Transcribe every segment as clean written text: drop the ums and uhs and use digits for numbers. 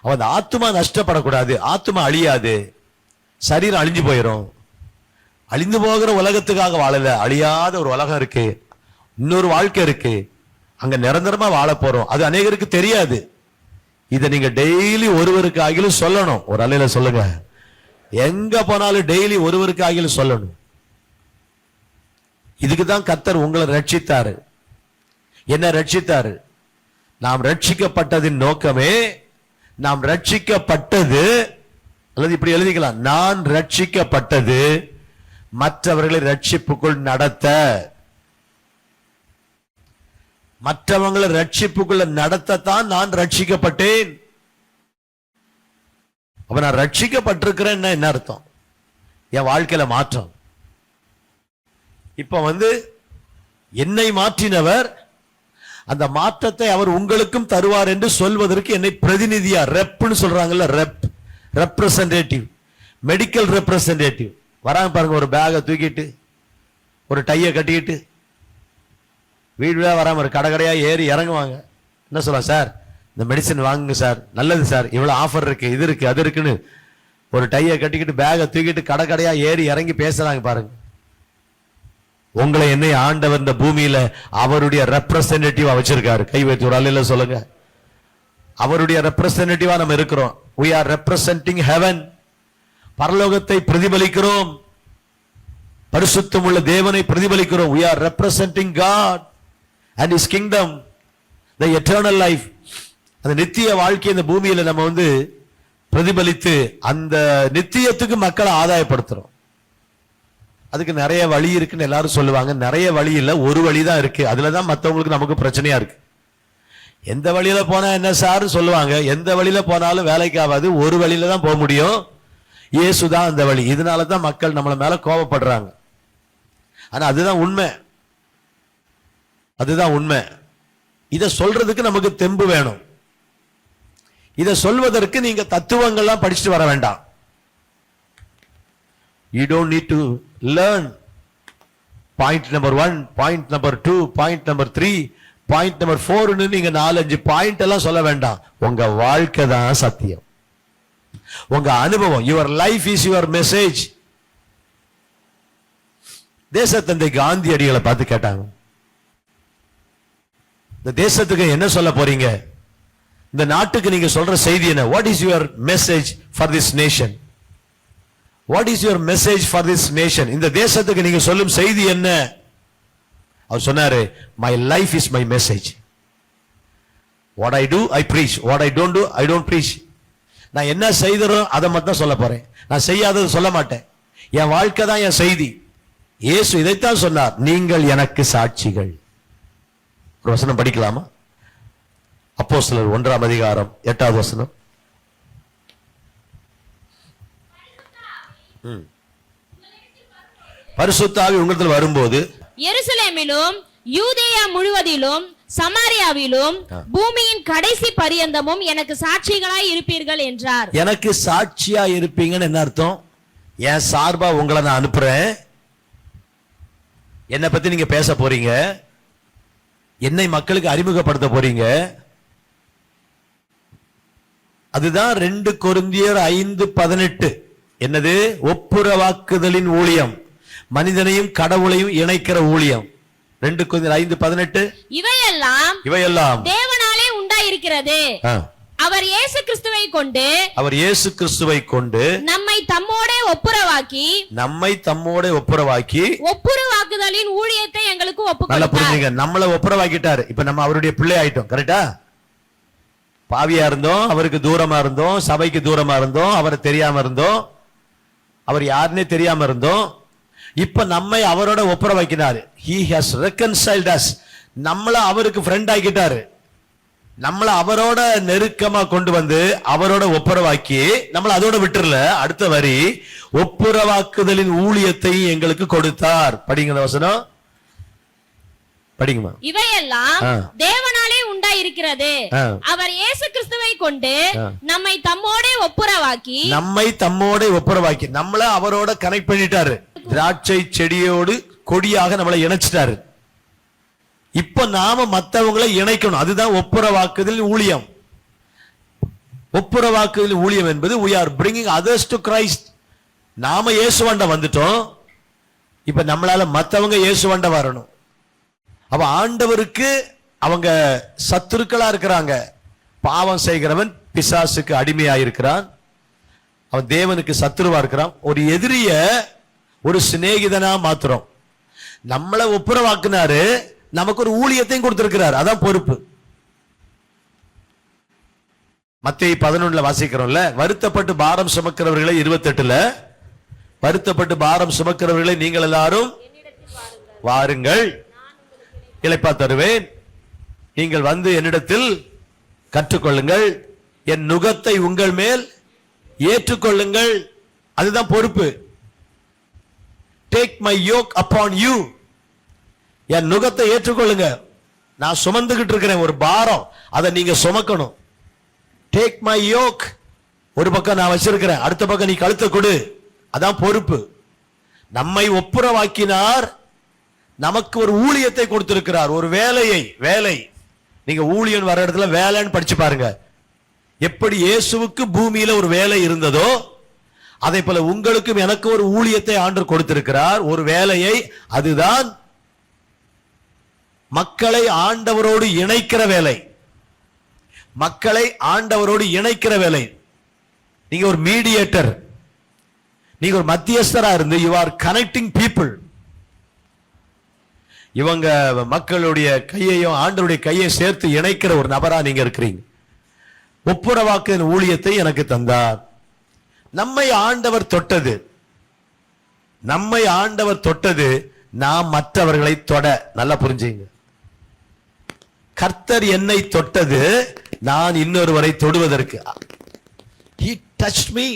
அவன் ஆத்துமா நஷ்டப்படக்கூடாது, ஆத்துமா அழியாது, சரீரம் அழிஞ்சு போயிடும். அழிந்து போகிற உலகத்துக்காக வாழல, அழியாத ஒரு உலகம் இருக்கு, இன்னொரு வாழ்க்கை இருக்கு, அங்க நிரந்தரமா வாழ போறோம். அது அநேகருக்கு தெரியாது. இதை நீங்க டெய்லி ஒருவருக்கு ஆகிலும் சொல்லணும். ஒரு அலையில சொல்லுங்க, எங்க போனாலும் டெய்லி ஒருவருக்கு ஆகிலும் சொல்லணும். இதுக்குதான் கர்த்தர் உங்களை ரட்சித்தாரு. என்ன ரட்சித்தாரு? நாம் ரட்சிக்கப்பட்டதின் நோக்கமே, நாம் ரட்சிக்கப்பட்டது, அல்லது இப்படி எழுதிக்கலாம், நான் ரட்சிக்கப்பட்டது மற்றவர்களை ரட்சிப்புக்குள் நடத்த. மற்றவங்களை ரட்சிப்புக்குள்ள நடத்தத்தான் நான் ரட்சிக்கப்பட்டேன். அப்ப நான் ரட்சிக்கப்பட்டிருக்கிறேன் என்ன அர்த்தம்? என் வாழ்க்கையில மாற்றம். இப்ப என்னை மாற்றினவர், அந்த மாற்றத்தை அவர் உங்களுக்கும் தருவார் என்று சொல்வதற்கு என்னை பிரதிநிதியா, ரெப்னு சொல்றாங்கல்ல, ரெப்ரசன்டேட்டிவ், மெடிக்கல் ரெப்ரசன்டேட்டிவ் வராங்க பாருங்க. ஒரு பேகை தூக்கிட்டு, ஒரு டையை கட்டிக்கிட்டு, வீடு வீடா வராம ஒரு கடையா ஏறி இறங்குவாங்க. என்ன சொல்லலாம்? சார் இந்த மெடிசன் வாங்குங்க சார், நல்லது சார், இவ்வளவு ஆஃபர் இருக்கு, இது இருக்கு, அது இருக்குன்னு ஒரு டையை கட்டிக்கிட்டு பேகை தூக்கிட்டு கடையா ஏறி இறங்கி பேசுறாங்க பாருங்க. உங்களை என்னை ஆண்டவர் இந்த பூமியில அவருடைய ரெப்ரசன்டேட்டிவா வச்சிருக்காரு. கை வைத்து ஒரு அல்லேலூயா சொல்லுங்க. அவருடைய ரெப்ரசன்டேட்டிவா நம்ம இருக்கிறோம். we are representing heaven. பரலோகத்தை பிரதிபலிக்கிறோம், பரிசுத்தம் உள்ள தேவனை பிரதிபலிக்கிறோம். we are representing God and his kingdom, the eternal life. அந்த நித்திய வாழ்க்கை இந்த பூமியில நம்ம பிரதிபலித்து அந்த நித்தியத்துக்கு மக்களை ஆதாயப்படுத்துறோம். அதுக்கு நிறைய வழி இருக்குன்னு எல்லாரும் சொல்லுவாங்க. நிறைய வழி இல்ல, ஒரு வழிதான் இருக்கு. அதுலதான் மத்தவங்களுக்கு நமக்கு பிரச்சனையா இருக்கு. எந்த வழியில போனா என்ன சார் சொல்லுவாங்க, எந்த வழியில போனாலும் வேலைக்கு ஆகாது, ஒரு வழியில தான் போக முடியும், இயேசுதான் அந்த வழி. இதனாலதான் மக்கள் நம்மள மேல கோபப்படுறாங்க. ஆனா அதுதான் உண்மை, அதுதான் உண்மை. இத சொல்றதுக்கு நமக்கு தெம்பு வேணும். இத சொல்வதற்கு நீங்க தத்துவங்கள்லாம் படிச்சுட்டு வர வேண்டாம். You don't need to learn point number 1, point number 2, point number 3, point number 4 ன்னு நீங்க 4-5 பாயிண்ட் எல்லாம் சொல்ல வேண்டாம். உங்க வாழ்க்கை தான் சத்தியம், உங்க அனுபவம். your life is your message. தேசத்தந்தை காந்தியடிகளை பார்த்து கேட்டாங்க, இந்த தேசத்துக்கு என்ன சொல்ல போறீங்க, இந்த நாட்டுக்கு நீங்க சொல்ற செய்தி என்ன? what is your message for this nation? What is your message for this nation? இந்த தேசத்துக்கு நீங்க சொல்லும் செய்தி என்ன? அவர் சொன்னாரு, my life is my message. What I do I preach, what I don't do I don't preach. நான் என்ன செய்தறோம் அதை மட்டும் சொல்ல போறேன், நான் செய்யாதது சொல்ல மாட்டேன். என் வாழ்க்கை தான் என் செய்தி. இயேசு இதைத்தான் சொன்னார், நீங்கள் எனக்கு சாட்சிகள். ஒரு வசனம் படிக்கலாமா? அப்போஸ்தலர் 1ஆம் அதிகாரம் 8வது வசனம். பரிசுத்த ஆவி உங்களிடத்தில் வரும்போது எருசலேமிலும் யூதேயா முழுவதிலும் சமாரியாவிலும் பூமியின் கடைசி பரியந்தமும் எனக்கு சாட்சிகளாய் இருப்பீர்கள் என்றார். எனக்கு சாட்சியா இருப்பீங்கன்னு என்ன அர்த்தம்? என் சார்பா உங்களை நான் அனுப்புறேன், என்னை பத்தி நீங்க பேச போறீங்க, என்னை மக்களுக்கு அறிமுகப்படுத்த போறீங்க. அதுதான் 2 கொரிந்தியர் 5:18. என்னது? ஒப்புரவாக்குதலின் ஊழியம், மனிதனையும் கடவுளையும் இணைக்கிற ஊழியம். 2 கொரிந்தியர் 5:18. இவையெல்லாம் தேவனாலே உண்டாயிருக்கிறது. அவர் இயேசு கிறிஸ்துவை கொண்டு நம்மை தம்மோடே ஒப்புரவாக்கி ஒப்புரவாக்குதலின் ஊழியத்தை எங்களுக்கு ஒப்புக்கொடுத்தார். நல்லா புரிஞ்சுங்க, நம்மள ஒப்புரவாக்கிட்டாரு. இப்ப நம்ம அவருடைய பிள்ளை ஆயிட்டோம். கரெக்டா? பாவியா இருந்தோம், அவருக்கு தூரமா இருந்தோம், சபைக்கு தூரமா இருந்தோம், அவரை தெரியாம இருந்தோம், அவர் யாருன்னே தெரியாம இருந்தோம். இப்ப நம்மை அவரோட ஒப்புரவாக்கினாரு. he has reconciled us. நம்மள அவருக்கு ஃப்ரெண்ட் ஆக்கிட்டாரு. நம்மள அவரோட நெருக்கமா கொண்டு வந்து அவரோட ஒப்புரவாக்கி நம்மள அதோட விட்டுறல. அடுத்த வரி, ஒப்புரவாக்குதலின் ஊழியத்தை எங்களுக்கு கொடுத்தார். படிங்க வசனம், படிங்கம்மா. இவையெல்லாம் தேவனாலே உண்டாயிருக்கிறது. அவர் இயேசு கிறிஸ்துவை கொண்டு நம்மை தம்மோடே ஒப்புரவாக்கி நம்மள அவரோட கனெக்ட் பண்ணிட்டாரு. திராட்சை செடியோடு கொடியாக நம்மளை இணைச்சிட்டாரு. இப்ப நாம மத்தவங்களை இணைக்கணும். அதுதான் ஒப்புரவாக்குதல் ஊழியம். ஒப்புரவாக்குதல் ஊழியம் என்பது we are bringing others to Christ. நாம இயேசுவாண்ட வந்துட்டோம், இப்ப நம்மளால மத்தவங்க இயேசுவாண்ட வரணும். அப்ப ஆண்டவருக்கு அவங்க சத்துருக்களா இருக்கிறாங்க. பாவம் செய்கிறவன் பிசாசுக்கு அடிமையாயிருக்கிறான், அவன் தேவனுக்கு சத்துருவா இருக்கிறான். ஒரு எதிரிய ஒரு சிநேகிதனா மாத்துறோம். நம்மளை ஒப்புரவாக்குனாரு, நமக்கு ஒரு ஊழியத்தையும் கொடுத்திருக்கிறார், அதான் பொறுப்பு. மத்தேயு 11 வாசிக்கிறோம்ல, வருத்தப்பட்டு பாரம் சுமக்கிறவர்களை 28ல, வருத்தப்பட்டு பாரம் சுமக்கிறவர்களை நீங்கள் எல்லாரும் வாருங்கள், இளைப்பா தருவேன், நீங்கள் வந்து என்னிடத்தில் கற்றுக்கொள்ளுங்கள், என் நுகத்தை உங்கள் மேல் ஏற்றுக்கொள்ளுங்கள். அதுதான் பொறுப்பு. Take my yoke upon you. என் நுகத்தை ஏற்றுக்கொள்ளுங்க. நான் சுமந்துகிட்டு இருக்கிறேன் ஒரு பாரம், அதை நீங்க சுமக்கணும். Take my yoke. ஒரு பக்கம் நான் வச்சிருக்கிறேன், அடுத்த பக்கம் நீ கழுத்தை கொடு. அதான் பொறுப்பு. நம்மை ஒப்புரவாக்கினார், நமக்கு ஒரு ஊழியத்தை கொடுத்திருக்கிறார், ஒரு வேலை. நீங்க ஊழியன் வர இடத்துல வேலைன்னு படிச்சு பாருங்க. எப்படி இயேசுவுக்கு பூமியில ஒரு வேலை இருந்ததோ, அதே போல உங்களுக்கும் எனக்கு ஒரு ஊழியத்தை ஆண்டவர் கொடுத்திருக்கிறார், ஒரு வேலையை. அதுதான் மக்களை ஆண்டவரோடு இணைக்கிற வேலை. மக்களை ஆண்டவரோடு இணைக்கிற வேலை. நீங்க ஒரு மீடியேட்டர், நீங்க ஒரு மத்தியஸ்தரா இருந்து யூ ஆர் கனெக்டிங் பீப்புள். இவங்க மக்களுடைய கையையும் ஆண்டவருடைய கையை சேர்த்து இணைக்கிற ஒரு நபரா நீங்க இருக்கிறீங்க. ஒப்புரவாக்குதல் ஊழியத்தை எனக்கு தந்தார். நம்மை ஆண்டவர் தொட்டது நாம் மற்றவர்களை தொட. நல்லா புரிஞ்சுங்க. கர்த்தர் என்னை தொட்டது நான் இன்னொருவரை தொடுவதற்கு. He touched me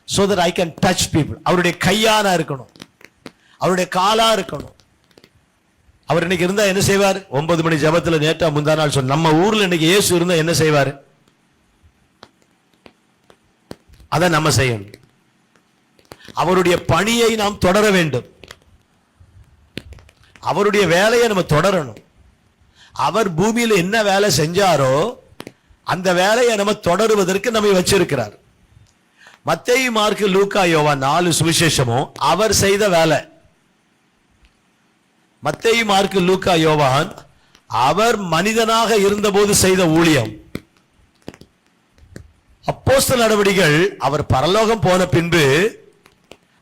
so that I can touch people. அவருடைய கையானா இருக்கணும், அவருடைய காலா இருக்கணும். அவர் இன்னைக்கு இருந்தா என்ன செய்வார்? 9 மணி ஜெபத்துல நேற்றா முந்தா நாள் சொன்ன, நம்ம ஊர்ல இன்னைக்கு இயேசு இருந்தா என்ன செய்வார்? அதை நம்ம செய்யணும். அவருடைய பணியை நாம் தொடர வேண்டும், அவருடைய வேலையை நம்ம தொடரணும். அவர் பூமியில் என்ன வேலை செஞ்சாரோ அந்த வேலையை நம்ம தொடருவதற்கு நம்மை வச்சிருக்கிறார். மத்தேயு, மார்க்கு, லூக்கா, யோவான் 4 சுவிசேஷமும் அவர் செய்த வேலை. மத்தேயு, மார்க்கு, லூக்கா, யோவான் அவர் மனிதனாக இருந்தபோது செய்த ஊழியம். அப்போஸ்தலர் நடவடிக்கைகள் அவர் பரலோகம் போன பின்பு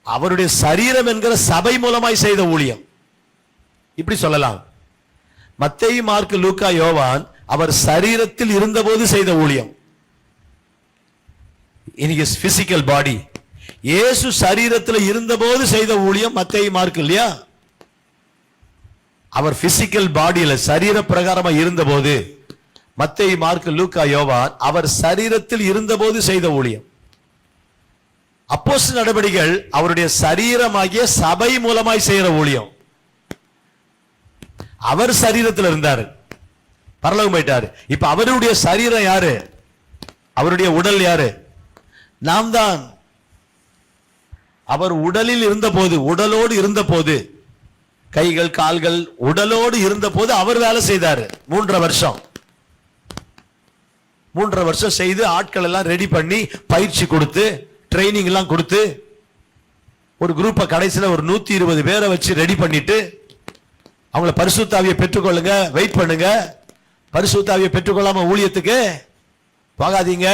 அவருடைய சரீரம் என்கிற சபை மூலமாய் செய்த ஊழியம். இப்படி சொல்லலாம். மத்தேயு, மார்க்கு, லூக்கா, யோவான் அவர் சரீரத்தில் இருந்தபோது செய்த ஊழியம். in his physical body. இயேசு சரீரத்தில் இருந்தபோது செய்த ஊழியம் மத்தேயு, மார்க்கு இல்லையா? அவர் பிசிக்கல் பாடியில சரீர பிரகாரமா இருந்தபோது மத்தேயு, மார்க்கு, லூக்கா, யோவான் அவர் சரீரத்தில் இருந்தபோது செய்த ஊழியம். அப்போஸ்தலர் நடவடிக்கைகள் அவருடைய சரீரமாகிய சபை மூலமாய் செய்கிற ஊழியம். அவர் சரீரத்தில் இருந்தாரு, பரலோகம் போயிட்டாரு. இப்ப அவருடைய சரீரம் யாரு? அவருடைய உடல் யாரு? நாம் தான். அவர் உடலில் இருந்தபோது, உடலோடு இருந்தபோது, கைகள் கால்கள் உடலோடு இருந்தபோது அவர் வேலை செய்தாரு. 3.5 வருஷம் 3.5 வருஷம் செய்து ஆட்கள் எல்லாம் ரெடி பண்ணி பயிற்சி கொடுத்து ட்ரைனிங் எல்லாம் கொடுத்து ஒரு குரூப்பை கடைசியில் ஒரு 120 பேரை வச்சு ரெடி பண்ணிட்டு அவங்கள பரிசுத்த ஆவியை பெற்றுக்கொள்ளுங்க, வெயிட் பண்ணுங்க, பரிசுத்த ஆவியை பெற்றுக்கொள்ளாம ஊழியத்துக்கு போகாதீங்க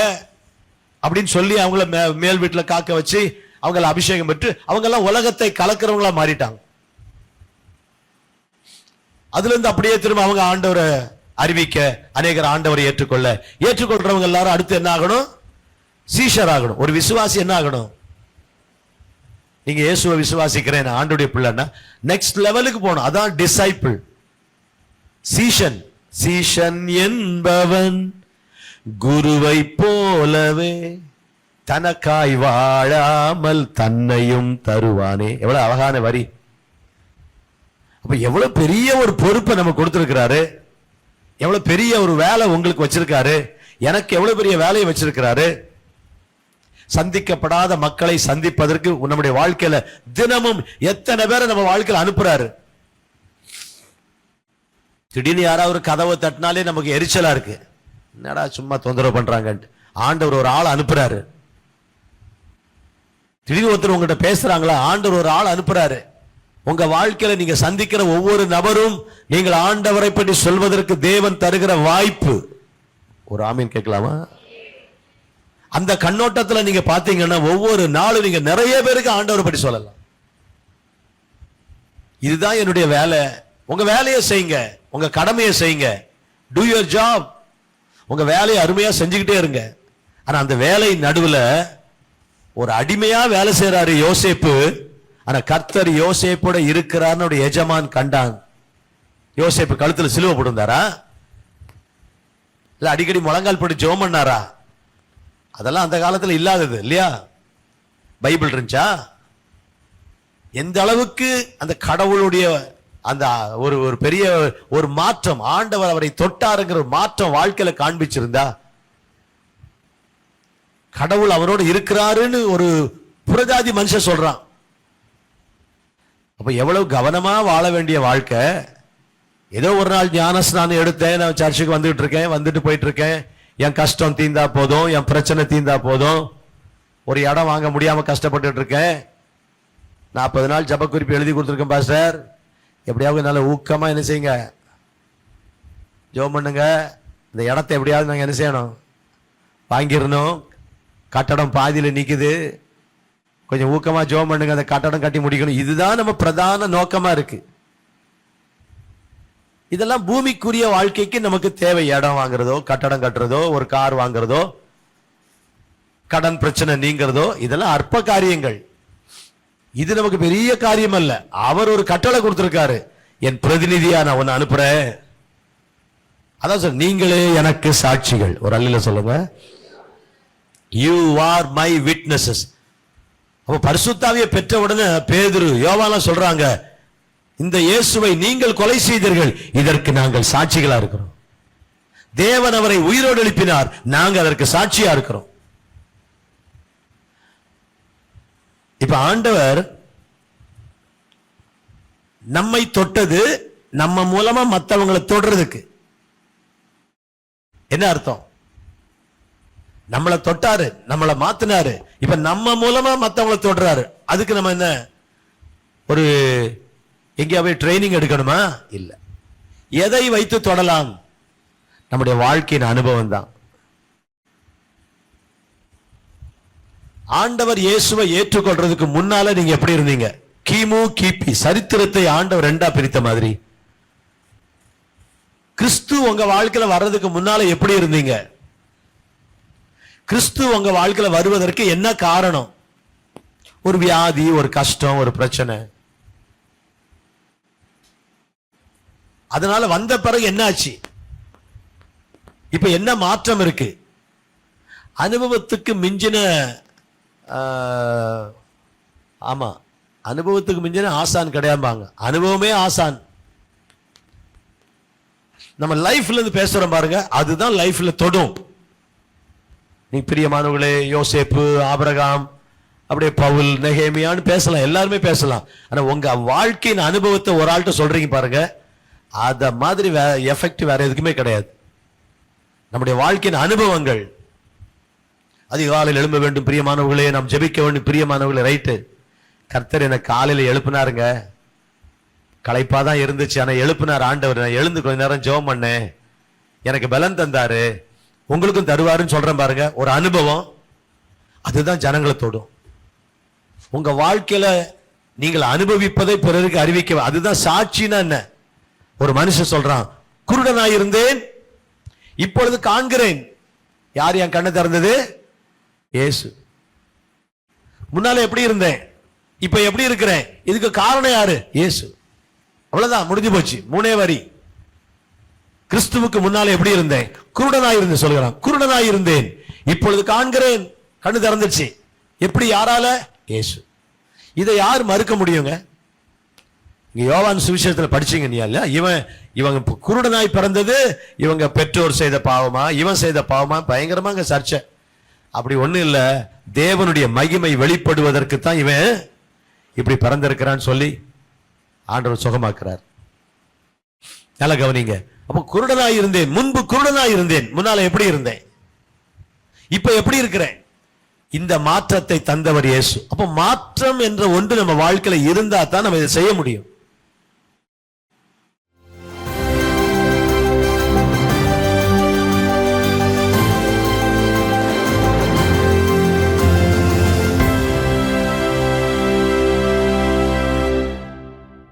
அப்படின்னு சொல்லி அவங்கள மேல் வீட்டில் காக்க வச்சு அவங்கள அபிஷேகம் பெற்று அவங்க எல்லாம் உலகத்தை கலக்கிறவங்களா மாறிட்டாங்க. அதுல இருந்து அப்படியே திரும்ப அவங்க ஆண்டவரை அறிவிக்க, அநேகர் ஆண்டவரை ஏற்றுக்கொள்றவங்க எல்லாரும் அடுத்து என்ன ஆகணும்? சீஷர் ஆகணும். ஒரு விசுவாசி என்ன ஆகணும்? நீங்க இயேசுவை விசுவாசிக்கிறேன், ஆண்டவருடைய பிள்ளைன்னா நெக்ஸ்ட் லெவலுக்கு போகணும். அதான் டிசைபிள். சீஷன் என்பவன் குருவை போலவே தனக்காய் வாழாமல் தன்னையும் தருவானே. எவ்வளவு அழகான வரி. அப்ப எவ்வளவு பெரிய ஒரு பொறுப்பை நம்ம கொடுத்திருக்கிறாரு, எவ்வளவு பெரிய ஒரு வேலை உங்களுக்கு வச்சிருக்காரு, எனக்கு எவ்வளவு பெரிய வேலையை வச்சிருக்கிறாரு. சந்திக்கப்படாத மக்களை சந்திப்பதற்கு நம்முடைய வாழ்க்கையில தினமும் எத்தனை பேரை நம்ம வாழ்க்கையில அனுப்புறாரு. திடீர்னு யாராவது ஒரு கதவை தட்டினாலே நமக்கு எரிச்சலா இருக்கு, என்னடா சும்மா தொந்தரவு பண்றாங்க. ஆண்டவர் ஒரு ஆள் அனுப்புறாரு. திடீர்னு ஒருத்தர் உங்ககிட்ட பேசுறாங்களா, ஆண்டவர் ஒரு ஆள் அனுப்புறாரு. உங்க வாழ்க்கையில நீங்க சந்திக்கிற ஒவ்வொரு நபரும் நீங்கள் ஆண்டவரை பற்றி சொல்வதற்கு தேவன் தருகிற வாய்ப்பு. ஒரு ஆமீன் கேட்கலாமா? அந்த கண்ணோட்டத்துல நீங்க பாத்தீங்கன்னா ஒவ்வொரு நாளும் நீங்க நிறைய பேருக்கு ஆண்டவரை பற்றி சொல்லலாம். இதுதான் என்னுடைய வேலை. உங்க வேலையை செய்யுங்க, உங்க கடமையை செய்யுங்க. Two your job. உங்க வேலையை அருமையா செஞ்சுக்கிட்டே இருங்க. ஆனா அந்த வேலை நடுவுல ஒரு அடிமையா வேலை செய்யறாரு யோசேப்பு. ஆனா கர்த்தர் யோசேப்போட இருக்கிறார்னு எஜமான் கண்டான். யோசேப்பு கழுத்துல சிலுவை போட்டிருந்தாரா? இல்ல அடிக்கடி முழங்கால் போட்டு ஜெபம் பண்ணாரா? அதெல்லாம் அந்த காலத்துல இல்லாதது இல்லையா? பைபிள் இருந்துச்சா? எந்த அளவுக்கு அந்த கடவுளுடைய அந்த ஒரு பெரிய ஒரு மாற்றம், ஆண்டவர் அவரை தொட்டாருங்கிற மாற்றம் வாழ்க்கையில காண்பிச்சிருந்தா, கடவுள் அவரோடு இருக்கிறாருன்னு ஒரு புறஜாதி மனுஷன் சொல்றான். அப்ப எவ்வளவு கவனமா வாழ வேண்டிய வாழ்க்கை. ஏதோ ஒரு நாள் ஞானஸ்நானம் எடுத்தேன், நான் சர்ச்சுக்கு வந்துட்டு இருக்கேன், வந்துட்டு போயிட்டு இருக்கேன், என் கஷ்டம் தீந்தா போதும், என் பிரச்சனை தீந்தா போதும், ஒரு இடம் வாங்க முடியாம கஷ்டப்பட்டு இருக்கேன், 40 நாள் ஜப குறிப்பு எழுதி கொடுத்துருக்கேன் பாஸ்டர், எப்படியாவது நல்ல ஊக்கமா என்ன செய்யுங்க, ஜெபம் பண்ணுங்க, இந்த இடத்தை எப்படியாவது நாங்க என்ன செய்யணும், வாங்கிடணும், கட்டடம் பாதியில நிக்குது, கொஞ்சம் ஊக்கமா ஜெபம் பண்ணுங்க, அந்த கட்டடம் கட்டி முடிக்கணும். இதுதான் நம்ம பிரதான நோக்கமா இருக்கு. இதெல்லாம் பூமிக்குரிய வாழ்க்கைக்கு நமக்கு தேவை. இடம் வாங்குறதோ, கட்டடம் கட்டுறதோ, ஒரு கார் வாங்குறதோ, கடன் பிரச்சனை நீங்கிறதோ, இதெல்லாம் அற்ப காரியங்கள். இது நமக்கு பெரிய காரியம் அல்ல. அவர் ஒரு கட்டளை கொடுத்திருக்காரு, என் பிரதிநிதியா நான் உன்னை அனுப்புறேன். அதான் சார், நீங்களே எனக்கு சாட்சிகள். ஒரு அல்ல சொல்லுங்க, யூ ஆர் மை விட்னஸஸ். அப்ப பரிசுத்தாவியை பெற்ற உடனே பேதுரு யோவான்லாம் சொல்றாங்க, இந்த இயேசுவை நீங்கள் கொலை செய்தீர்கள், இதற்கு நாங்கள் சாட்சிகளா இருக்கிறோம். தேவன் அவரை உயிரோடு எழுப்பினார், நாங்கள் அதற்கு சாட்சியா இருக்கிறோம். இப்ப ஆண்டவர் நம்மை தொட்டது நம்ம மூலமா மற்றவங்களை தொடுறதுக்கு. என்ன அர்த்தம்? நம்மளை தொட்டாரு, நம்மளை மாத்தினாரு, இப்ப நம்ம மூலமா மற்றவங்களை தொடுறாரு. அதுக்கு நம்ம என்ன ஒரு எங்கேயாவது ட்ரைனிங் எடுக்கணுமா? இல்ல. எதை வைத்து தொடலாம்? நம்முடைய வாழ்க்கையின் அனுபவம் தான். ஆண்டவர் இயேசுவை ஏற்றுக்கொள்றதுக்கு முன்னால நீங்க எப்படி இருந்தீங்க? கிமு கிபி சரித்திரத்தை ஆண்டவர் ரெண்டா பிரித்த மாதிரி, கிறிஸ்து உங்க வாழ்க்கையில வர்றதுக்கு முன்னால எப்படி இருந்தீங்க? கிறிஸ்து உங்க வாழ்க்கையில வருவதற்கு என்ன காரணம்? ஒரு வியாதி, ஒரு கஷ்டம், ஒரு பிரச்சனை. அதனால வந்த பிறகு என்ன ஆச்சு? இப்ப என்ன மாற்றம் இருக்கு? அனுபவத்துக்கு மிஞ்சின ஆமா, அனுபவத்துக்கு மிஞ்சின ஆசான் கிடையாதுபாங்க. அனுபவமே ஆசான். நம்ம லைஃப்ல இருந்து பேசுறோம் பாருங்க, அதுதான் லைஃப்ல தொடும். நீ பிரியமானவர்களே, யோசேப்பு, ஆபிரகாம், அப்படியே பவுல், நெகேமியான்னு பேசலாம், எல்லாருமே பேசலாம். ஆனா உங்க வாழ்க்கையின் அனுபவத்தை ஒரு ஆள்கிட்ட சொல்றீங்க பாருங்க, அத மாதிரி எஃபெக்ட் வேற எதுக்குமே கிடையாது. நம்முடைய வாழ்க்கையின் அனுபவங்கள். அதிகாலையில் எழும்ப வேண்டும் பிரியமானவர்களே, நாம் ஜெபிக்க வேண்டும் பிரியமானவர்களே. ரைட்டு, கர்த்தர் எனக்கு காலையில எழுப்பினாருங்க, களைப்பாதான் இருந்துச்சு, ஆனா எழுப்பினார் ஆண்டவர். நான் எழுந்து கொஞ்ச நேரம் ஜெபம் பண்ணேன், எனக்கு பலன் தந்தாரு, உங்களுக்கும் தருவாருன்னு சொல்றேன் பாருங்க. ஒரு அனுபவம், அதுதான் ஜனங்களை தொடும். உங்க வாழ்க்கையில நீங்கள் அனுபவிப்பதை பிறருக்கு அறிவிக்க, அதுதான் சாட்சினா என்ன? ஒரு மனுஷன் சொல்றான், குருடனாயிருந்தேன், இப்பொழுது காண்கிறேன். யார் என் கண்ணை திறந்தது? இயேசு. முன்னால எப்படி இருந்தேன், இப்ப எப்படி இருக்கிறேன், இதுக்கு காரணம் யாரு? இயேசு. அவ்வளவுதான், முடிஞ்சு போச்சு. 3 வரி. கிறிஸ்துவுக்கு முன்னால எப்படி இருந்தேன்? குருடனாயிருந்தேன் சொல்கிறான். குருடனாயிருந்தேன், இப்பொழுது காண்கிறேன், கண்ணு திறந்துச்சு. எப்படி? யாரால? இயேசு. இதை யார் மறுக்க முடியுங்க? யோவான் சுவிசேஷத்துல படிச்சீங்க நீ இல்ல? இவங்க குருடனாய் பிறந்தது இவங்க பெற்றோர் செய்த பாவமா, இவன் செய்த பாவமா? பயங்கரமா அங்க சர்ச்சை. அப்படி ஒண்ணு இல்ல, தேவனுடைய மகிமை வெளிப்படுவதற்கு தான் இவன் இப்படி பிறந்திருக்கிறான்னு சொல்லி ஆண்டவர் சுகமாக்குறார். நல்ல கவனிங்க. அப்ப குருடனாய் இருந்தேன், முன்பு குருடனாய் இருந்தேன், முன்னால எப்படி இருந்தேன், இப்ப எப்படி இருக்கிறேன்? இந்த மாற்றத்தை தந்தவர் இயேசு. அப்ப மாற்றம் என்ற ஒன்று நம்ம வாழ்க்கையில இருந்தா தான் நம்ம இதை செய்ய முடியும்.